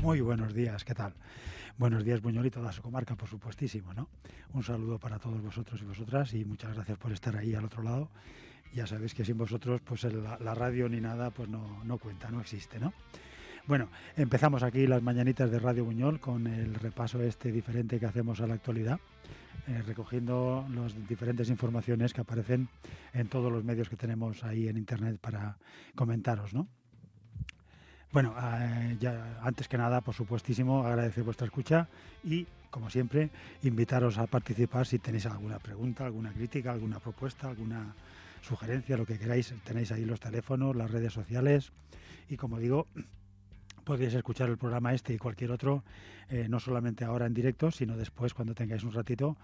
Muy buenos días, ¿qué tal? Buenos días, Buñol y toda su comarca, por supuestísimo, ¿no? Un saludo para todos vosotros y vosotras y muchas gracias por estar ahí al otro lado. Ya sabéis que sin vosotros, pues la radio ni nada, pues no cuenta, no existe, ¿no? Bueno, empezamos aquí las mañanitas de Radio Buñol con el repaso este diferente que hacemos a la actualidad, recogiendo las diferentes informaciones que aparecen en todos los medios que tenemos ahí en Internet para comentaros, ¿no? Bueno, ya antes que nada, por supuestísimo, agradecer vuestra escucha y, como siempre, invitaros a participar si tenéis alguna pregunta, alguna crítica, alguna propuesta, alguna sugerencia, lo que queráis. Tenéis ahí los teléfonos, las redes sociales y, como digo, podéis escuchar el programa este y cualquier otro, no solamente ahora en directo, sino después cuando tengáis un ratito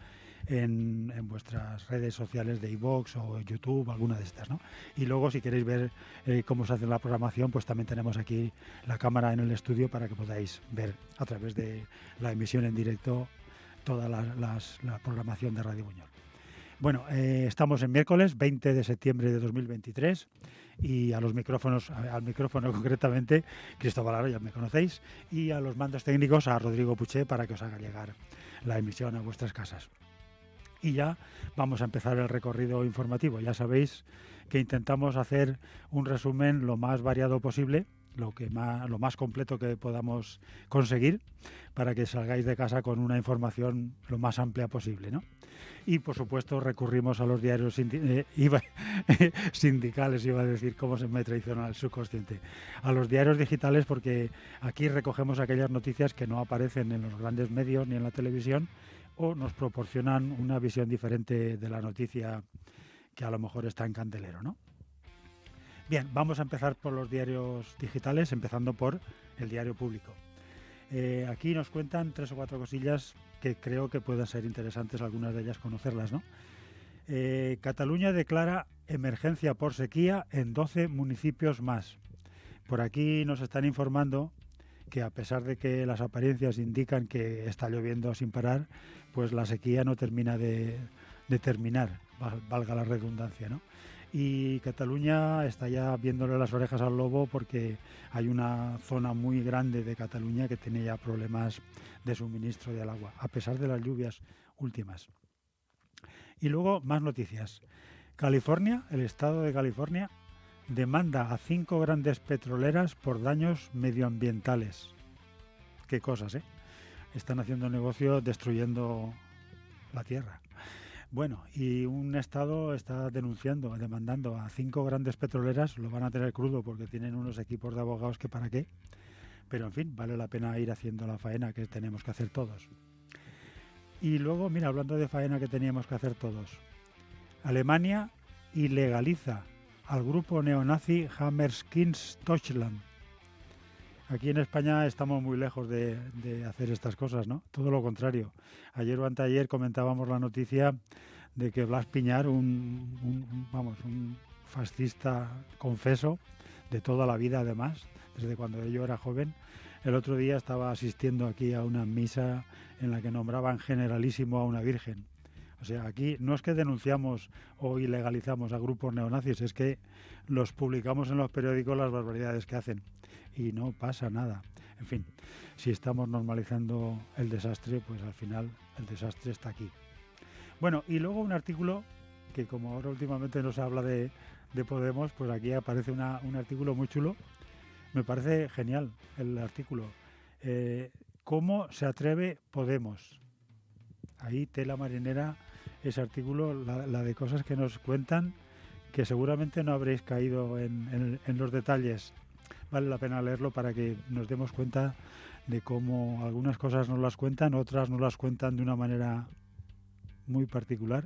en vuestras redes sociales de iVoox o YouTube, alguna de estas, ¿no? Y luego si queréis ver cómo se hace la programación, pues también tenemos aquí la cámara en el estudio para que podáis ver a través de la emisión en directo toda la programación de Radio Buñol. Bueno, estamos en miércoles 20 de septiembre de 2023 y a los micrófonos, al micrófono concretamente, Cristóbal Aro, ya me conocéis, y a los mandos técnicos a Rodrigo Puché para que os haga llegar la emisión a vuestras casas. Y ya vamos a empezar el recorrido informativo. Ya sabéis que intentamos hacer un resumen lo más variado posible, lo más completo que podamos conseguir para que salgáis de casa con una información lo más amplia posible, ¿no? Y por supuesto recurrimos a los diarios sindicales, iba a decir, cómo se me traiciona el subconsciente, a los diarios digitales porque aquí recogemos aquellas noticias que no aparecen en los grandes medios ni en la televisión o nos proporcionan una visión diferente de la noticia que a lo mejor está en candelero, ¿no? Bien, vamos a empezar por los diarios digitales, empezando por el diario público. Aquí nos cuentan 3 o 4 cosillas que creo que puedan ser interesantes, algunas de ellas conocerlas, ¿no? Cataluña declara emergencia por sequía en 12 municipios más. Por aquí nos están informando que a pesar de que las apariencias indican que está lloviendo sin parar, pues la sequía no termina de terminar, valga la redundancia, ¿no? Y Cataluña está ya viéndole las orejas al lobo porque hay una zona muy grande de Cataluña que tiene ya problemas de suministro del agua, a pesar de las lluvias últimas. Y luego más noticias. California, el estado de California, demanda a 5 grandes petroleras por daños medioambientales. Qué cosas, ¿eh? Están haciendo negocio destruyendo la tierra. Bueno, y un estado está demandando a 5 grandes petroleras, lo van a tener crudo porque tienen unos equipos de abogados que para qué, pero en fin, vale la pena ir haciendo la faena que tenemos que hacer todos. Y luego, mira, hablando de faena que teníamos que hacer todos, Alemania ilegaliza al grupo neonazi Hammerskins Deutschland. Aquí en España estamos muy lejos de hacer estas cosas, ¿no? Todo lo contrario. Ayer o anteayer comentábamos la noticia de que Blas Piñar, un fascista confeso de toda la vida además, desde cuando yo era joven, el otro día estaba asistiendo aquí a una misa en la que nombraban generalísimo a una virgen. O sea, aquí no es que denunciamos o ilegalizamos a grupos neonazis, es que los publicamos en los periódicos las barbaridades que hacen y no pasa nada. En fin, si estamos normalizando el desastre, pues al final el desastre está aquí. Bueno, y luego un artículo que como ahora últimamente no se habla de Podemos, pues aquí aparece un artículo muy chulo. Me parece genial el artículo. ¿Cómo se atreve Podemos? Ahí tela marinera ese artículo, la de cosas que nos cuentan que seguramente no habréis caído en los detalles. Vale la pena leerlo para que nos demos cuenta de cómo algunas cosas nos las cuentan, otras nos las cuentan de una manera muy particular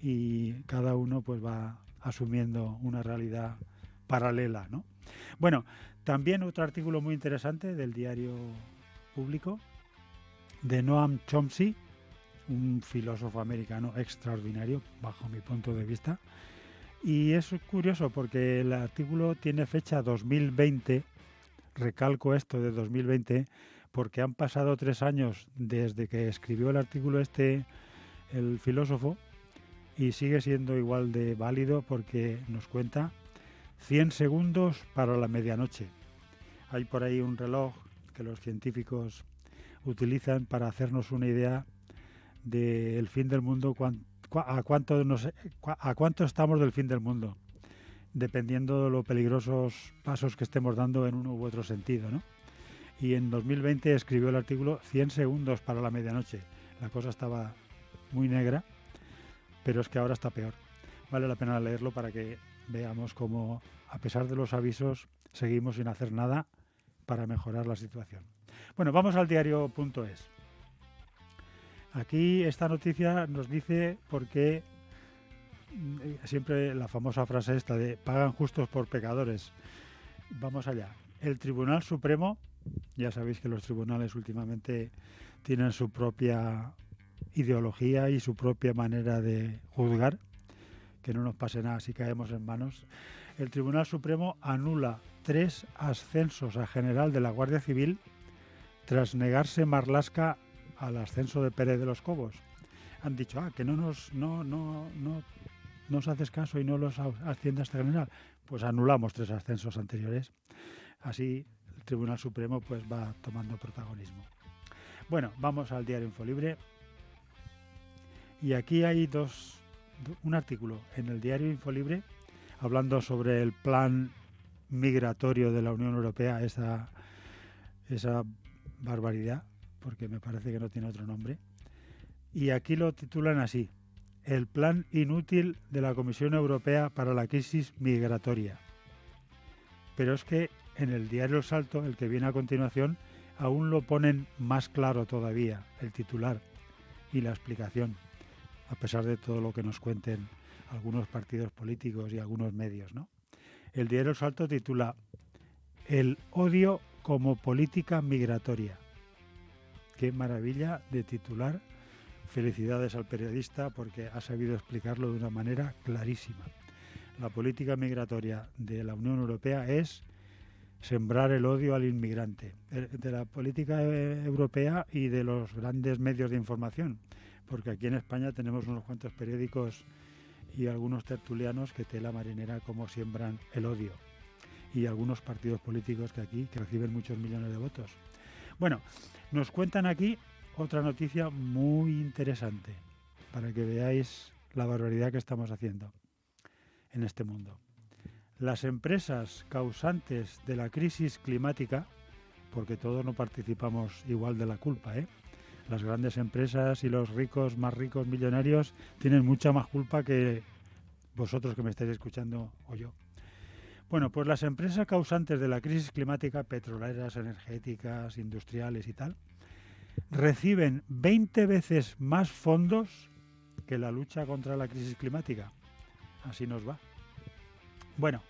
y cada uno pues va asumiendo una realidad paralela, ¿no? Bueno, también otro artículo muy interesante del diario público de Noam Chomsky, un filósofo americano extraordinario bajo mi punto de vista. Y es curioso porque el artículo tiene fecha 2020, recalco esto de 2020, porque han pasado 3 años desde que escribió el artículo este el filósofo y sigue siendo igual de válido porque nos cuenta 100 segundos para la medianoche. Hay por ahí un reloj que los científicos utilizan para hacernos una idea del fin del mundo, a cuánto estamos del fin del mundo, dependiendo de los peligrosos pasos que estemos dando en uno u otro sentido, ¿no? Y en 2020 escribió el artículo 100 segundos para la medianoche. La cosa estaba muy negra, pero es que ahora está peor. Vale la pena leerlo para que veamos cómo, a pesar de los avisos, seguimos sin hacer nada para mejorar la situación. Bueno, vamos al diario.es. Aquí esta noticia nos dice por qué siempre la famosa frase esta de pagan justos por pecadores. Vamos allá. El Tribunal Supremo, ya sabéis que los tribunales últimamente tienen su propia ideología y su propia manera de juzgar, que no nos pase nada si caemos en manos. El Tribunal Supremo anula 3 ascensos a general de la Guardia Civil tras negarse Marlaska al ascenso de Pérez de los Cobos. Han dicho, que no nos haces caso y no los asciendes a general. Pues anulamos 3 ascensos anteriores. Así el Tribunal Supremo pues va tomando protagonismo. Bueno, vamos al diario Infolibre. Y aquí hay un artículo en el diario Infolibre hablando sobre el plan migratorio de la Unión Europea, esa barbaridad, porque me parece que no tiene otro nombre. Y aquí lo titulan así: el plan inútil de la Comisión Europea para la crisis migratoria. Pero es que en el diario El Salto, el que viene a continuación, aún lo ponen más claro todavía, el titular y la explicación, a pesar de todo lo que nos cuenten algunos partidos políticos y algunos medios, ¿no? El diario El Salto titula El odio como política migratoria. Qué maravilla de titular. Felicidades al periodista porque ha sabido explicarlo de una manera clarísima. La política migratoria de la Unión Europea es sembrar el odio al inmigrante, de la política europea y de los grandes medios de información, porque aquí en España tenemos unos cuantos periódicos y algunos tertulianos que tela marinera cómo siembran el odio, y algunos partidos políticos que aquí que reciben muchos millones de votos. Bueno, nos cuentan aquí otra noticia muy interesante para que veáis la barbaridad que estamos haciendo en este mundo. Las empresas causantes de la crisis climática, porque todos no participamos igual de la culpa, las grandes empresas y los ricos, más ricos, millonarios, tienen mucha más culpa que vosotros que me estáis escuchando o yo. Bueno, pues las empresas causantes de la crisis climática, petroleras, energéticas, industriales y tal, reciben 20 veces más fondos que la lucha contra la crisis climática. Así nos va. Bueno,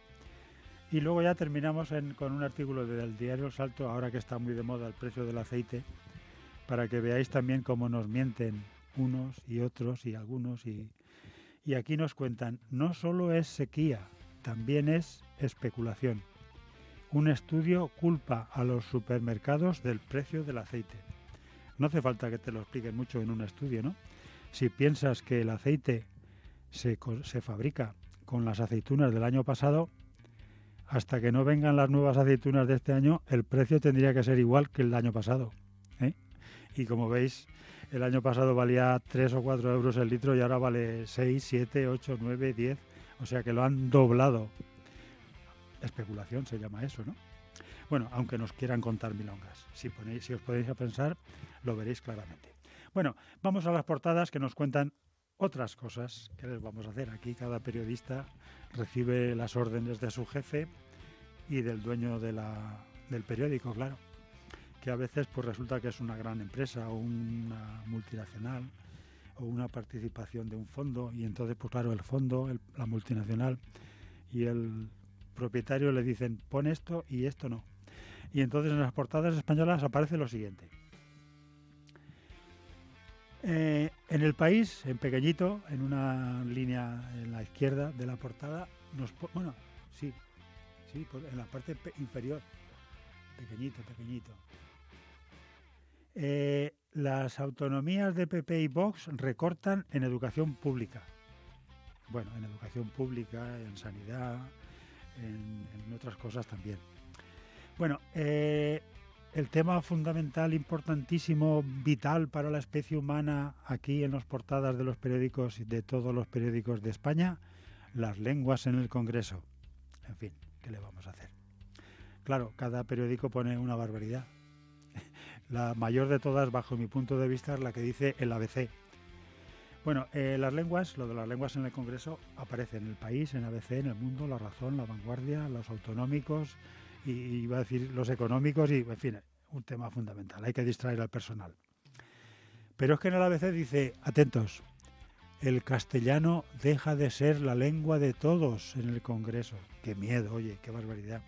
y luego ya terminamos con un artículo del diario El Salto, ahora que está muy de moda el precio del aceite, para que veáis también cómo nos mienten unos y otros y algunos. Y aquí nos cuentan, no solo es sequía, también es especulación. Un estudio culpa a los supermercados del precio del aceite. No hace falta que te lo expliquen mucho en un estudio, ¿no? Si piensas que el aceite se fabrica con las aceitunas del año pasado, hasta que no vengan las nuevas aceitunas de este año, el precio tendría que ser igual que el año pasado, ¿eh? Y como veis, el año pasado valía 3 o 4 euros el litro y ahora vale 6, 7, 8, 9, 10. O sea que lo han doblado. Especulación se llama eso, ¿no? Bueno, aunque nos quieran contar milongas. Si os podéis a pensar, lo veréis claramente. Bueno, vamos a las portadas que nos cuentan otras cosas que les vamos a hacer. Aquí cada periodista recibe las órdenes de su jefe y del dueño del periódico, claro, que a veces pues resulta que es una gran empresa o una multinacional o una participación de un fondo, y entonces pues claro, el fondo, la multinacional y el propietario le dicen pon esto y esto no. Y entonces en las portadas españolas aparece lo siguiente. En El País, en pequeñito, en una línea en la izquierda de la portada, en la parte inferior, pequeñito. Las autonomías de PP y Vox recortan en educación pública. Bueno, en educación pública, en sanidad, en otras cosas también. Bueno, el tema fundamental, importantísimo, vital para la especie humana aquí en las portadas de los periódicos, de todos los periódicos de España, las lenguas en el Congreso. En fin, ¿qué le vamos a hacer? Claro, cada periódico pone una barbaridad. La mayor de todas, bajo mi punto de vista, es la que dice el ABC. Bueno, las lenguas, lo de las lenguas en el Congreso aparece en El País, en ABC, en El Mundo, La Razón, La Vanguardia, los autonómicos y iba a decir los económicos y, en fin, un tema fundamental. Hay que distraer al personal. Pero es que en el ABC dice, atentos, el castellano deja de ser la lengua de todos en el Congreso. Qué miedo, oye, qué barbaridad.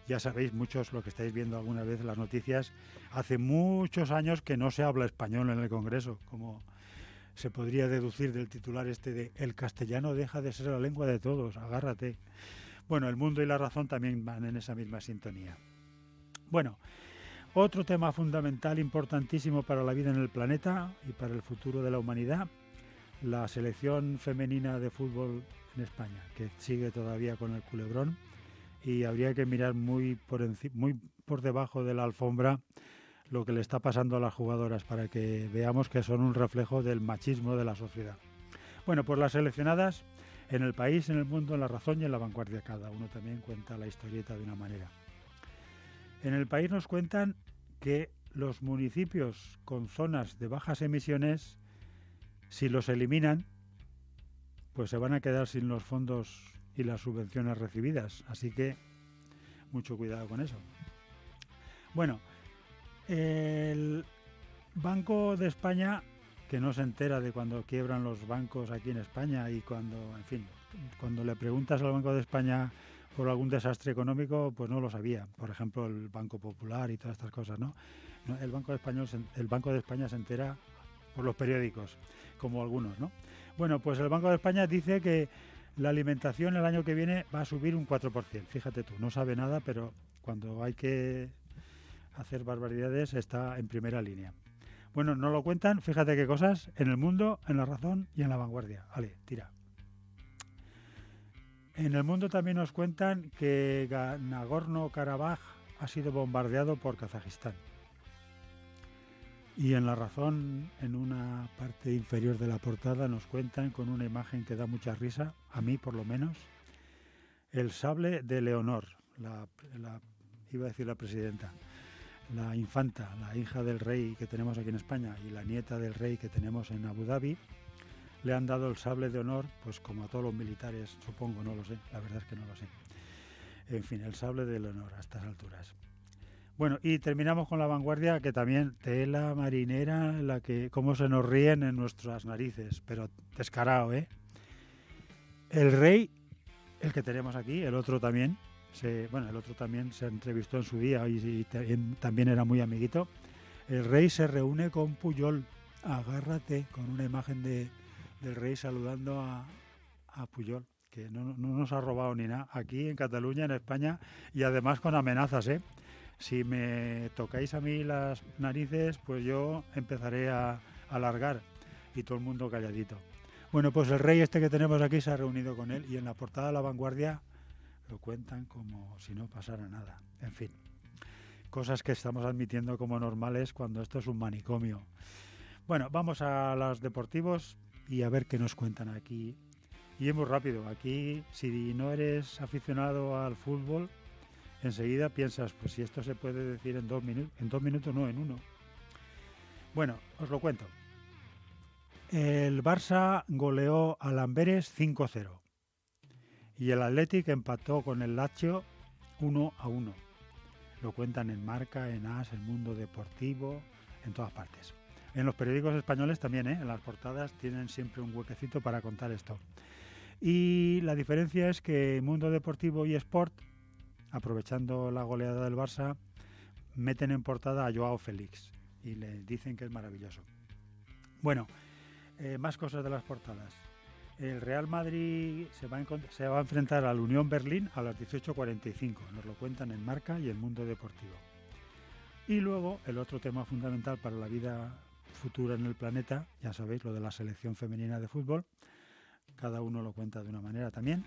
Ya sabéis, muchos, lo que estáis viendo alguna vez en las noticias, hace muchos años que no se habla español en el Congreso, como se podría deducir del titular este de el castellano deja de ser la lengua de todos, agárrate. Bueno, El Mundo y La Razón también van en esa misma sintonía. Bueno, otro tema fundamental, importantísimo para la vida en el planeta y para el futuro de la humanidad, la selección femenina de fútbol en España, que sigue todavía con el culebrón y habría que mirar muy por debajo de la alfombra lo que le está pasando a las jugadoras para que veamos que son un reflejo del machismo de la sociedad. Bueno, pues las seleccionadas en El País, en El Mundo, en La Razón y en La Vanguardia, cada uno también cuenta la historieta de una manera. En El País nos cuentan que los municipios con zonas de bajas emisiones, si los eliminan, pues se van a quedar sin los fondos y las subvenciones recibidas. Así que mucho cuidado con eso. Bueno, el Banco de España, que no se entera de cuando quiebran los bancos aquí en España y cuando, en fin, cuando le preguntas al Banco de España por algún desastre económico, pues no lo sabía. Por ejemplo, el Banco Popular y todas estas cosas, ¿no? El Banco de España se entera por los periódicos, como algunos, ¿no? Bueno, pues el Banco de España dice que la alimentación el año que viene va a subir un 4%. Fíjate tú, no sabe nada, pero cuando hay que hacer barbaridades está en primera línea. Bueno, no lo cuentan, fíjate qué cosas, en El Mundo, en La Razón y en La Vanguardia. Vale, tira. En El Mundo también nos cuentan que Nagorno-Karabaj ha sido bombardeado por Kazajistán. Y en La Razón, en una parte inferior de la portada, nos cuentan con una imagen que da mucha risa, a mí por lo menos, el sable de Leonor, iba a decir la presidenta, la infanta, la hija del rey que tenemos aquí en España y la nieta del rey que tenemos en Abu Dhabi, le han dado el sable de honor, pues como a todos los militares, supongo, no lo sé, la verdad es que no lo sé. En fin, el sable de honor a estas alturas. Bueno, y terminamos con La Vanguardia, que también tela marinera, la que cómo se nos ríen en nuestras narices, pero descarado, ¿eh? El rey, el que tenemos aquí, el otro también, el otro también se entrevistó en su día y también era muy amiguito. El rey se reúne con Pujol, agárrate, con una imagen del rey saludando a Pujol, que no nos ha robado ni nada, aquí en Cataluña, en España, y además con amenazas, ¿eh? Si me tocáis a mí las narices, pues yo empezaré a alargar y todo el mundo calladito. Bueno, pues el rey este que tenemos aquí se ha reunido con él y en la portada de La Vanguardia lo cuentan como si no pasara nada. En fin, cosas que estamos admitiendo como normales cuando esto es un manicomio. Bueno, vamos a los deportivos y a ver qué nos cuentan aquí. Y es muy rápido. Aquí, si no eres aficionado al fútbol, enseguida piensas, pues si esto se puede decir en 2 minutos, en 2 minutos no, en uno. Bueno, os lo cuento. El Barça goleó al Amberes 5-0 y el Athletic empató con el Lazio 1-1. Lo cuentan en Marca, en AS, en Mundo Deportivo, en todas partes. En los periódicos españoles también, en las portadas tienen siempre un huequecito para contar esto. Y la diferencia es que Mundo Deportivo y Sport, aprovechando la goleada del Barça, meten en portada a Joao Félix y le dicen que es maravilloso. Bueno, más cosas de las portadas. El Real Madrid se va a enfrentar al Unión Berlín a las 18:45. Nos lo cuentan en Marca y en Mundo Deportivo. Y luego el otro tema fundamental para la vida futura en el planeta, ya sabéis, lo de la selección femenina de fútbol. Cada uno lo cuenta de una manera también.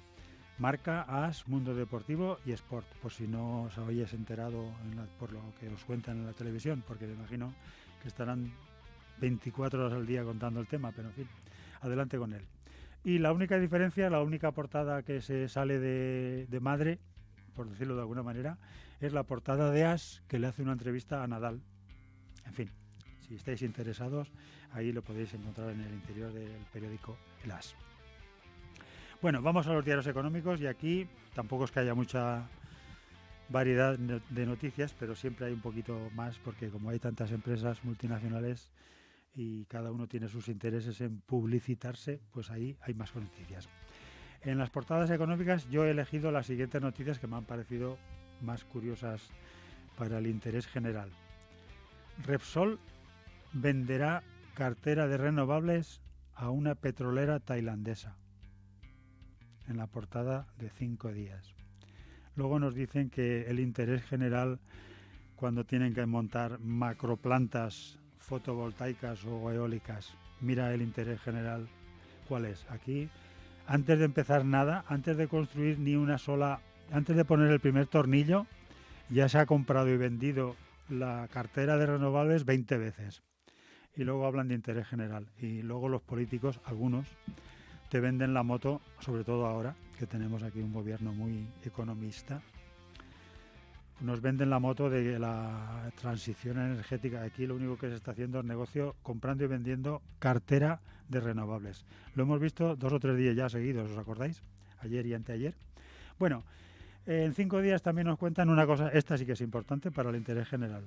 Marca, AS, Mundo Deportivo y Sport, por si no os habéis enterado por lo que os cuentan en la televisión, porque me imagino que estarán 24 horas al día contando el tema, pero en fin, adelante con él. Y la única diferencia, la única portada que se sale de madre, por decirlo de alguna manera, es la portada de AS, que le hace una entrevista a Nadal. En fin, si estáis interesados, ahí lo podéis encontrar en el interior del periódico El AS. Bueno, vamos a los diarios económicos y aquí tampoco es que haya mucha variedad de noticias, pero siempre hay un poquito más porque como hay tantas empresas multinacionales y cada uno tiene sus intereses en publicitarse, pues ahí hay más noticias. En las portadas económicas yo he elegido las siguientes noticias que me han parecido más curiosas para el interés general. Repsol venderá cartera de renovables a una petrolera tailandesa, en la portada de 5 días. Luego nos dicen que el interés general, cuando tienen que montar macroplantas fotovoltaicas o eólicas, mira el interés general, ¿cuál es? Aquí, antes de empezar nada, antes de construir ni una sola, antes de poner el primer tornillo, ya se ha comprado y vendido la cartera de renovables 20 veces. Y luego hablan de interés general. Y luego los políticos, algunos, te venden la moto, sobre todo ahora, que tenemos aquí un gobierno muy economista, nos venden la moto de la transición energética. Aquí lo único que se está haciendo es negocio comprando y vendiendo cartera de renovables. Lo hemos visto 2 o 3 días ya seguidos, ¿os acordáis? Ayer y anteayer. Bueno, en 5 días también nos cuentan una cosa, esta sí que es importante para el interés general.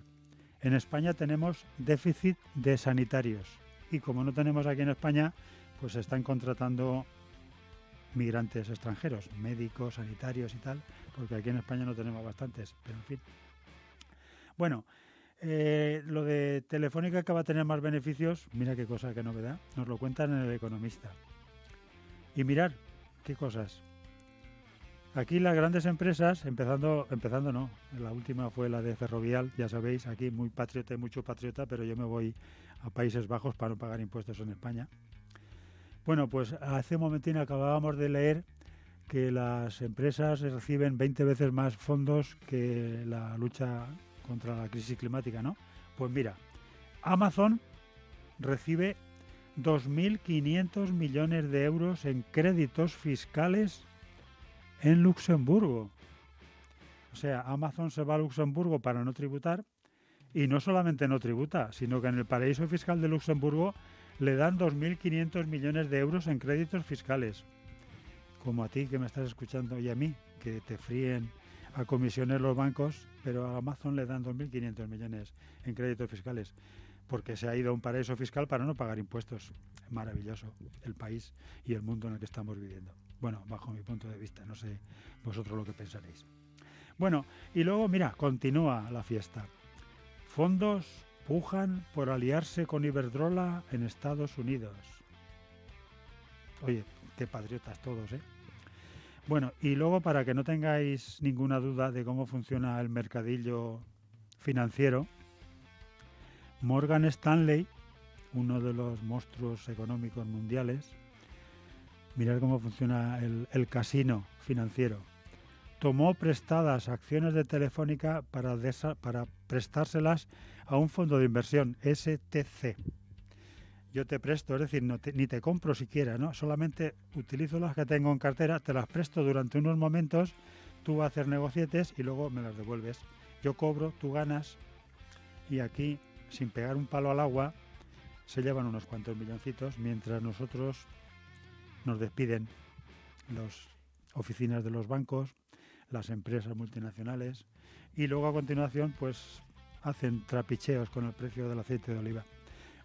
En España tenemos déficit de sanitarios y como no tenemos aquí en España, pues se están contratando migrantes extranjeros, médicos, sanitarios y tal, porque aquí en España no tenemos bastantes, pero en fin. Bueno, lo de Telefónica que va a tener más beneficios, mira qué cosa, qué novedad, nos lo cuentan en El Economista. Y mirad, qué cosas. Aquí las grandes empresas, empezando no, la última fue la de Ferrovial, ya sabéis, aquí muy patriota y mucho patriota, pero yo me voy a Países Bajos para no pagar impuestos en España. Bueno, pues hace un momentín acabábamos de leer que las empresas reciben 20 veces más fondos que la lucha contra la crisis climática, ¿no? Pues mira, Amazon recibe 2.500 millones de euros en créditos fiscales en Luxemburgo. O sea, Amazon se va a Luxemburgo para no tributar y no solamente no tributa, sino que en el paraíso fiscal de Luxemburgo le dan 2.500 millones de euros en créditos fiscales. Como a ti que me estás escuchando y a mí, que te fríen a comisiones los bancos, pero a Amazon le dan 2.500 millones en créditos fiscales, porque se ha ido a un paraíso fiscal para no pagar impuestos. Maravilloso el país y el mundo en el que estamos viviendo. Bueno, bajo mi punto de vista, no sé vosotros lo que pensaréis. Bueno, y luego, mira, continúa la fiesta. Fondos pujan por aliarse con Iberdrola en Estados Unidos. Oye, qué patriotas todos, ¿eh? Bueno, y luego para que no tengáis ninguna duda de cómo funciona el mercadillo financiero, Morgan Stanley, uno de los monstruos económicos mundiales, mirad cómo funciona el casino financiero, tomó prestadas acciones de Telefónica para prestárselas a un fondo de inversión, STC. Yo te presto, es decir, ni te compro siquiera, ¿no? Solamente utilizo las que tengo en cartera, te las presto durante unos momentos, tú haces negocietes y luego me las devuelves. Yo cobro, tú ganas y aquí, sin pegar un palo al agua, se llevan unos cuantos milloncitos mientras nosotros nos despiden las oficinas de los bancos, las empresas multinacionales y luego a continuación pues hacen trapicheos con el precio del aceite de oliva.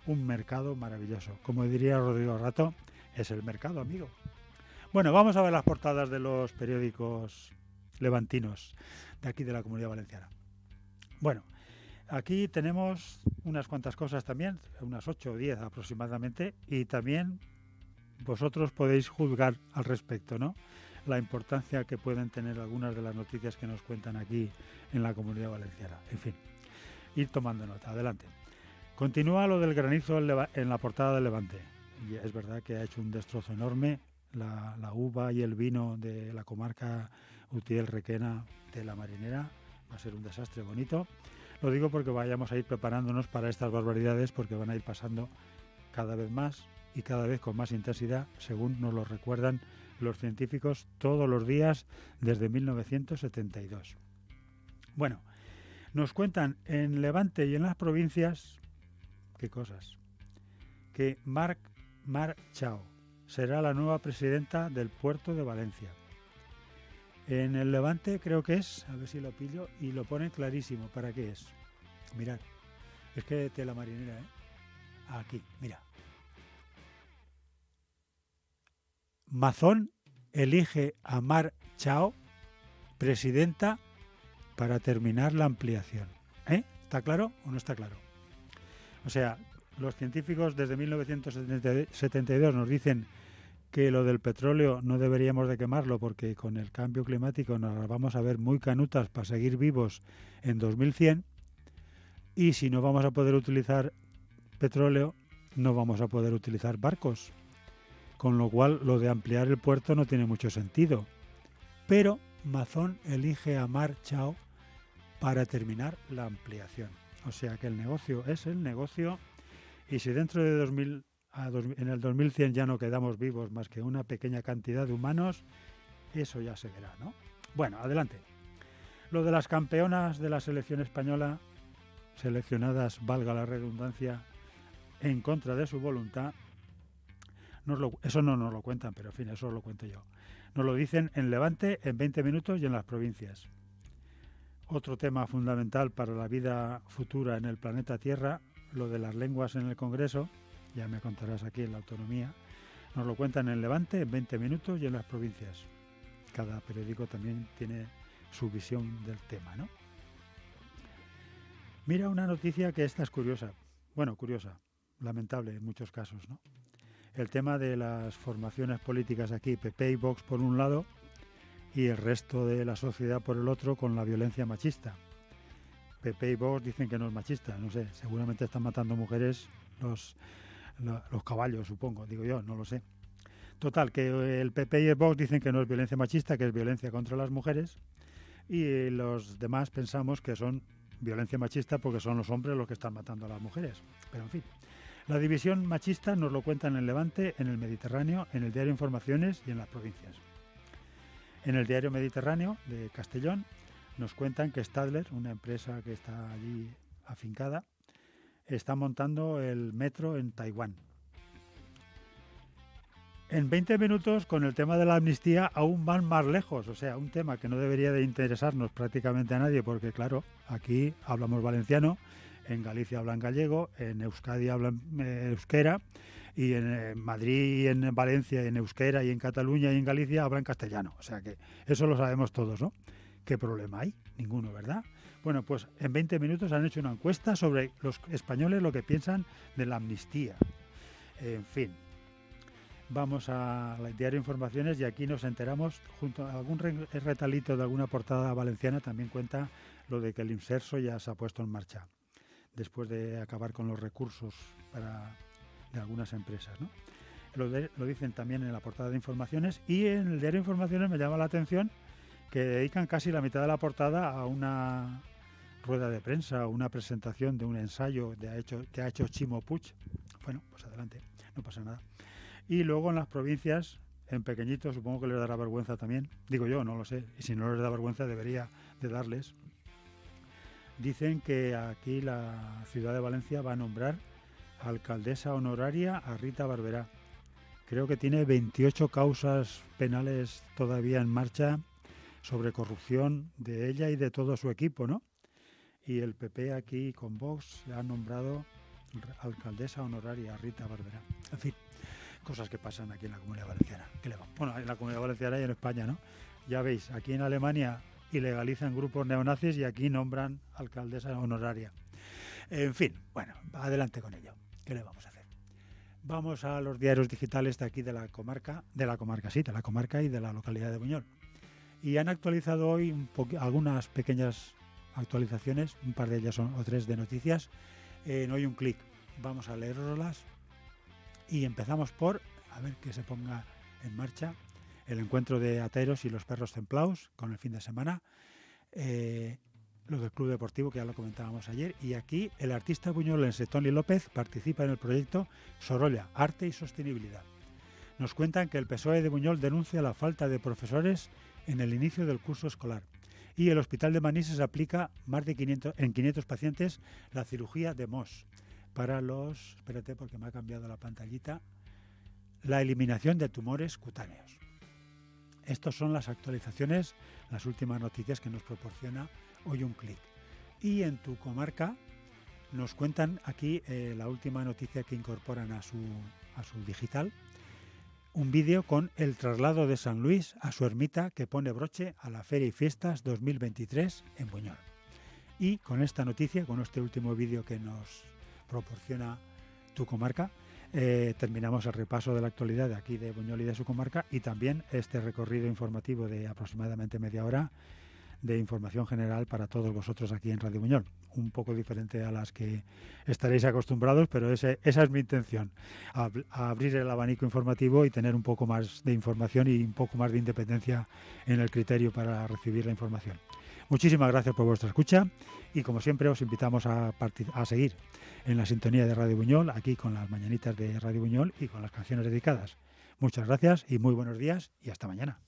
Un mercado maravilloso. Como diría Rodrigo Rato, es el mercado, amigo. Bueno, vamos a ver las portadas de los periódicos levantinos de aquí de la Comunidad Valenciana. Bueno, aquí tenemos unas cuantas cosas también, unas 8 o 10 aproximadamente, y también vosotros podéis juzgar al respecto, ¿no? La importancia que pueden tener algunas de las noticias que nos cuentan aquí en la Comunidad Valenciana. En fin, ir tomando nota. Adelante. Continúa lo del granizo en la portada del Levante. Y es verdad que ha hecho un destrozo enorme la uva y el vino de la comarca Utiel-Requena de la Marinera. Va a ser un desastre bonito. Lo digo porque vayamos a ir preparándonos para estas barbaridades, porque van a ir pasando cada vez más y cada vez con más intensidad, según nos lo recuerdan los científicos todos los días desde 1972. Bueno, nos cuentan en Levante y en las provincias, qué cosas, que Mar Chao será la nueva presidenta del puerto de Valencia. En el Levante creo que es, a ver si lo pillo, y lo ponen clarísimo. ¿Para qué es? Mirad, es que tela marinera, ¿eh? Aquí, mira. Mazón elige a Mar Chao presidenta para terminar la ampliación. ¿Está claro o no está claro? O sea, los científicos desde 1972 nos dicen que lo del petróleo no deberíamos de quemarlo porque con el cambio climático nos vamos a ver muy canutas para seguir vivos en 2100, y si no vamos a poder utilizar petróleo, no vamos a poder utilizar barcos, con lo cual lo de ampliar el puerto no tiene mucho sentido. Pero Mazón elige a Mar Chao para terminar la ampliación. O sea que el negocio es el negocio, y si dentro de en el 2100 ya no quedamos vivos más que una pequeña cantidad de humanos, eso ya se verá, ¿no? Bueno, adelante. Lo de las campeonas de la selección española, seleccionadas, valga la redundancia, en contra de su voluntad, eso no nos lo cuentan, pero en fin, eso lo cuento yo. Nos lo dicen en Levante, en 20 minutos y en las provincias. Otro tema fundamental para la vida futura en el planeta Tierra, lo de las lenguas en el Congreso, ya me contarás aquí en la autonomía, nos lo cuentan en Levante, en 20 minutos y en las provincias. Cada periódico también tiene su visión del tema, ¿no? Mira una noticia que esta es curiosa, lamentable en muchos casos, ¿no? El tema de las formaciones políticas aquí, PP y Vox por un lado, y el resto de la sociedad por el otro, con la violencia machista. PP y Vox dicen que no es machista, no sé, seguramente están matando mujeres los caballos, supongo, digo yo, no lo sé. Total, que el PP y el Vox dicen que no es violencia machista, que es violencia contra las mujeres, y los demás pensamos que son violencia machista porque son los hombres los que están matando a las mujeres. Pero en fin, la división machista nos lo cuentan en el Levante, en el Mediterráneo, en el diario Informaciones y en las provincias. En el diario Mediterráneo de Castellón nos cuentan que Stadler, una empresa que está allí afincada, está montando el metro en Taiwán. En 20 minutos, con el tema de la amnistía, aún van más lejos. O sea, un tema que no debería de interesarnos prácticamente a nadie, porque claro, aquí hablamos valenciano, en Galicia hablan gallego, en Euskadi hablan euskera, y en Madrid y en Valencia, en euskera, y en Cataluña y en Galicia hablan castellano. O sea que eso lo sabemos todos, ¿no? ¿Qué problema hay? Ninguno, ¿verdad? Bueno, pues en 20 minutos han hecho una encuesta sobre los españoles lo que piensan de la amnistía. En fin, vamos al diario Informaciones y aquí nos enteramos, junto a algún retalito de alguna portada valenciana, también cuenta lo de que el Imserso ya se ha puesto en marcha, después de acabar con los recursos de algunas empresas, ¿no? Lo dicen también en la portada de Informaciones, y en el diario Informaciones me llama la atención que dedican casi la mitad de la portada a una rueda de prensa, una presentación de un ensayo que ha hecho Chimo Puig. Bueno, pues adelante, no pasa nada. Y luego en las provincias, en pequeñito, supongo que les dará vergüenza también. Digo yo, no lo sé. Y si no les da vergüenza, debería de darles. Dicen que aquí la ciudad de Valencia va a nombrar alcaldesa honoraria a Rita Barberá. Creo que tiene 28 causas penales todavía en marcha sobre corrupción de ella y de todo su equipo, ¿no? Y el PP aquí con Vox ha nombrado alcaldesa honoraria a Rita Barberá. En fin, cosas que pasan aquí en la Comunidad Valenciana. ¿Qué le va? Bueno, en la Comunidad Valenciana y en España, ¿no? Ya veis, aquí en Alemania ilegalizan grupos neonazis y aquí nombran alcaldesa honoraria. En fin, bueno, adelante con ello. ¿Qué le vamos a hacer? Vamos a los diarios digitales de aquí de la comarca y de la localidad de Buñol. Y han actualizado hoy algunas pequeñas actualizaciones, un par de ellas o tres de noticias, en Hoy un Clic. Vamos a leerlas y empezamos por, a ver que se ponga en marcha, el encuentro de ateros y los perros templaos con el fin de semana, lo del Club Deportivo, que ya lo comentábamos ayer, y aquí el artista buñolense Toni López participa en el proyecto Sorolla, Arte y Sostenibilidad. Nos cuentan que el PSOE de Buñol denuncia la falta de profesores en el inicio del curso escolar y el Hospital de Manises aplica más de 500 pacientes la cirugía de Mohs para los, espérate porque me ha cambiado la pantallita, la eliminación de tumores cutáneos. Estas son las actualizaciones, las últimas noticias que nos proporciona Hoy un Clic. Y en tu comarca nos cuentan aquí la última noticia que incorporan a su digital, un vídeo con el traslado de San Luis a su ermita que pone broche a la Feria y Fiestas 2023 en Buñol. Y con esta noticia, con este último vídeo que nos proporciona tu comarca, terminamos el repaso de la actualidad de aquí de Buñol y de su comarca, y también este recorrido informativo de aproximadamente media hora de información general para todos vosotros aquí en Radio Buñol. Un poco diferente a las que estaréis acostumbrados, pero esa es mi intención, a abrir el abanico informativo y tener un poco más de información y un poco más de independencia en el criterio para recibir la información. Muchísimas gracias por vuestra escucha y, como siempre, os invitamos a seguir en la sintonía de Radio Buñol, aquí con las mañanitas de Radio Buñol y con las canciones dedicadas. Muchas gracias y muy buenos días y hasta mañana.